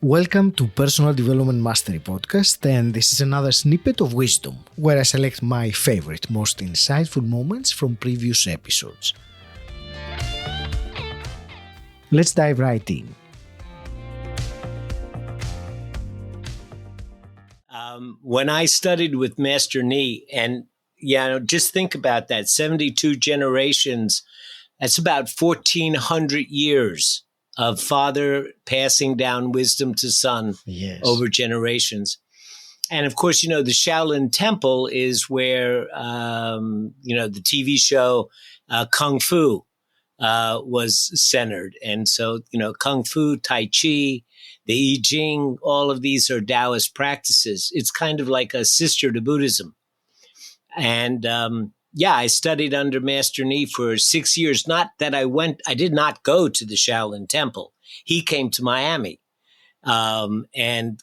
Welcome to Personal Development Mastery Podcast, and this is another snippet of wisdom, where I select my favorite, most insightful moments from previous episodes. Let's dive right in. When I studied with Master Ni, and just think about that, 72 generations, that's about 1,400 years of father passing down wisdom to son over generations. And of course, the Shaolin Temple is where, the TV show Kung Fu was centered. And so, Kung Fu, Tai Chi, the I Ching, all of these are Taoist practices. It's kind of like a sister to Buddhism. And I studied under Master Ni for 6 years. Not that I did not go to the Shaolin Temple. He came to Miami and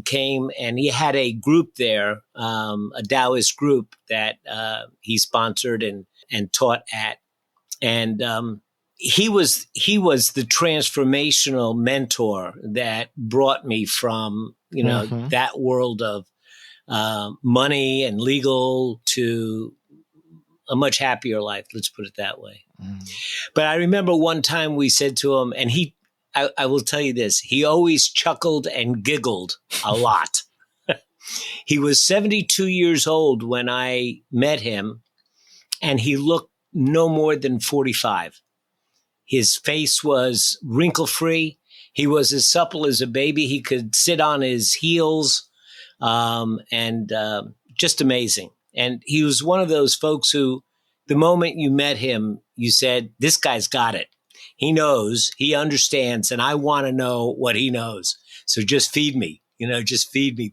came, and he had a group there, a Taoist group that he sponsored and taught at. And he was the transformational mentor that brought me from, that world of money and legal to a much happier life. Let's put it that way. But I remember one time we said to him, and I will tell you this, he always chuckled and giggled a lot. He was 72 years old when I met him, and he looked no more than 45. His face was wrinkle-free. He was as supple as a baby. He could sit on his heels, and just amazing. And he was one of those folks who, the moment you met him, you said, this guy's got it. He knows, he understands, and I want to know what he knows. So just feed me,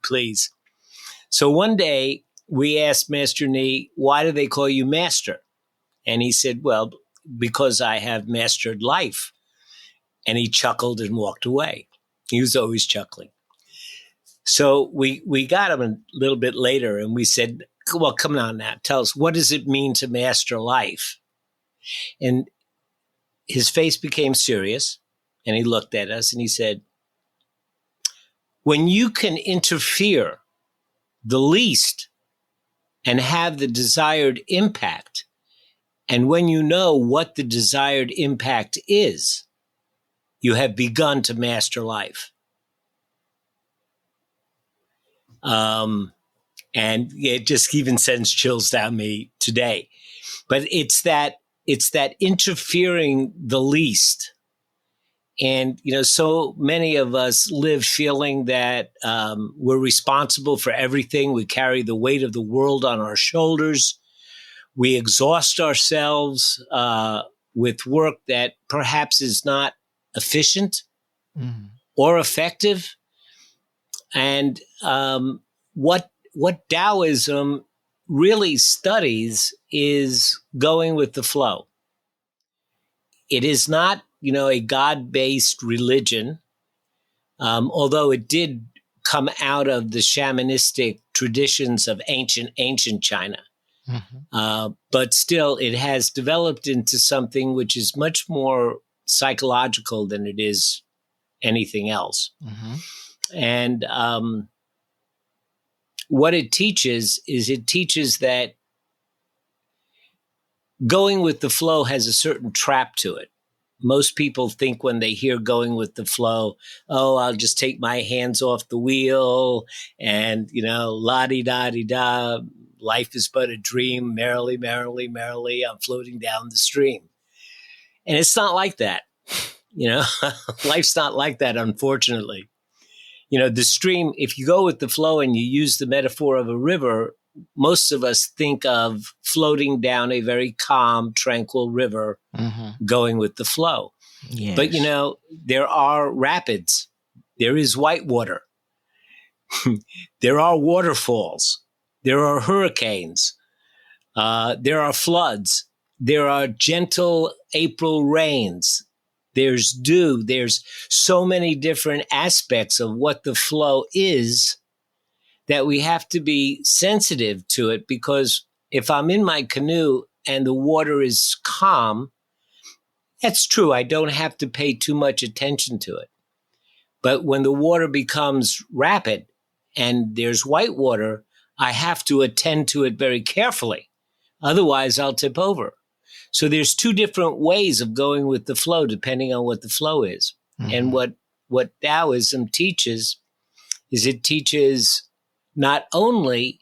please. So one day we asked Master Ni, why do they call you master? And he said, well, because I have mastered life. And he chuckled and walked away. He was always chuckling. So we got him a little bit later and we said, well, come on now, tell us, what does it mean to master life? And his face became serious and he looked at us and he said, when you can interfere the least and have the desired impact, and when you know what the desired impact is, you have begun to master life. And it just even sends chills down me today. But it's that interfering the least. And, so many of us live feeling that we're responsible for everything. We carry the weight of the world on our shoulders. We exhaust ourselves with work that perhaps is not efficient or effective. And what Taoism really studies is going with the flow. It is not, a God-based religion, although it did come out of the shamanistic traditions of ancient China. But still, it has developed into something which is much more psychological than it is anything else. And what it teaches that going with the flow has a certain trap to it. Most people think when they hear going with the flow, oh, I'll just take my hands off the wheel and, la-di-da-di-da, life is but a dream, merrily, merrily, merrily, I'm floating down the stream. And it's not like that. Life's not like that, unfortunately. The stream, if you go with the flow and you use the metaphor of a river, most of us think of floating down a very calm, tranquil river, going with the flow. Yes. But, there are rapids. There is whitewater. There are waterfalls. There are hurricanes. There are floods. There are gentle April rains. There's dew. There's so many different aspects of what the flow is that we have to be sensitive to it, because if I'm in my canoe and the water is calm, that's true. I don't have to pay too much attention to it. But when the water becomes rapid and there's white water, I have to attend to it very carefully. Otherwise, I'll tip over. So there's two different ways of going with the flow, depending on what the flow is. Mm-hmm. And what Taoism teaches is it teaches not only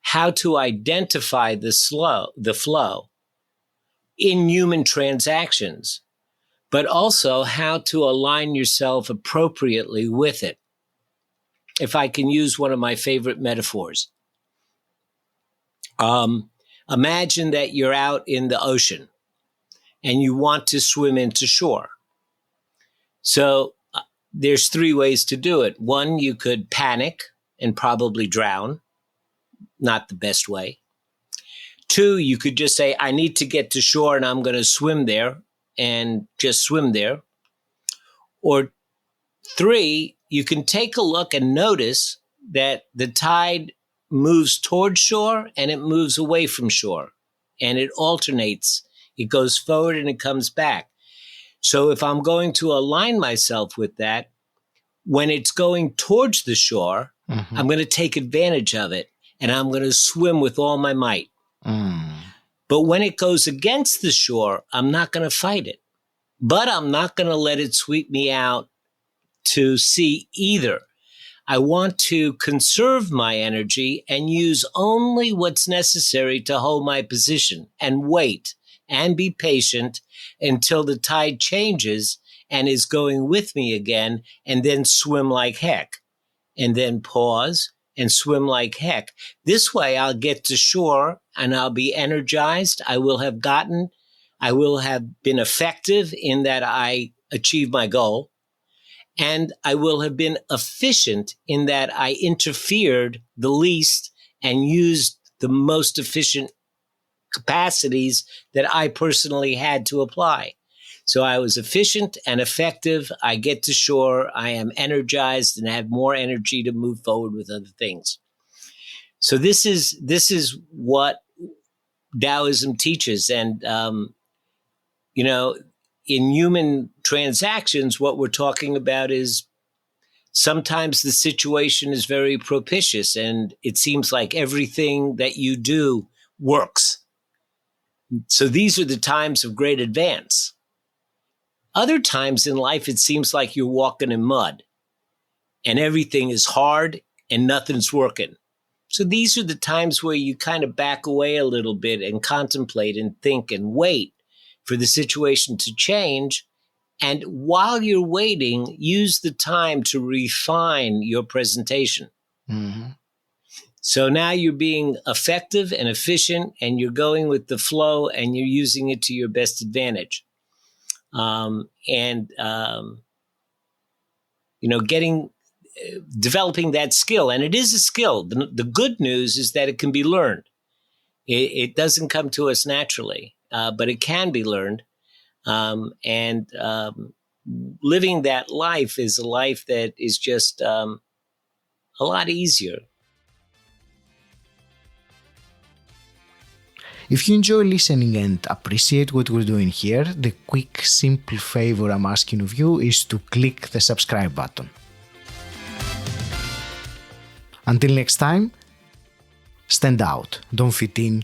how to identify the flow in human transactions, but also how to align yourself appropriately with it. If I can use one of my favorite metaphors, imagine that you're out in the ocean and you want to swim into shore. So there's three ways to do it. One, you could panic and probably drown. Not the best way. Two, you could just say, I need to get to shore and I'm going to swim there and just swim there. Or three, you can take a look and notice that the tide moves towards shore and it moves away from shore. And it alternates. It goes forward and it comes back. So if I'm going to align myself with that, when it's going towards the shore, mm-hmm. I'm going to take advantage of it and I'm going to swim with all my might. But when it goes against the shore, I'm not going to fight it. But I'm not going to let it sweep me out to sea either. I want to conserve my energy and use only what's necessary to hold my position and wait and be patient until the tide changes and is going with me again, and then swim like heck, and then pause and swim like heck. This way I'll get to shore and I'll be energized. I will have been effective in that I achieved my goal. And I will have been efficient in that I interfered the least and used the most efficient capacities that I personally had to apply. So I was efficient and effective. I get to shore. I am energized and have more energy to move forward with other things. So this is what Taoism teaches. And, in human transactions, what we're talking about is sometimes the situation is very propitious and it seems like everything that you do works. So these are the times of great advance. Other times in life, it seems like you're walking in mud and everything is hard and nothing's working. So these are the times where you kind of back away a little bit and contemplate and think and wait for the situation to change. And while you're waiting, use the time to refine your presentation. Mm-hmm. So now you're being effective and efficient and you're going with the flow and you're using it to your best advantage. Developing that skill. And it is a skill. The good news is that it can be learned. It doesn't come to us naturally, but it can be learned. Living that life is a life that is just a lot easier. If you enjoy listening and appreciate what we're doing here, the quick, simple favor I'm asking of you is to click the subscribe button. Until next time, stand out, don't fit in,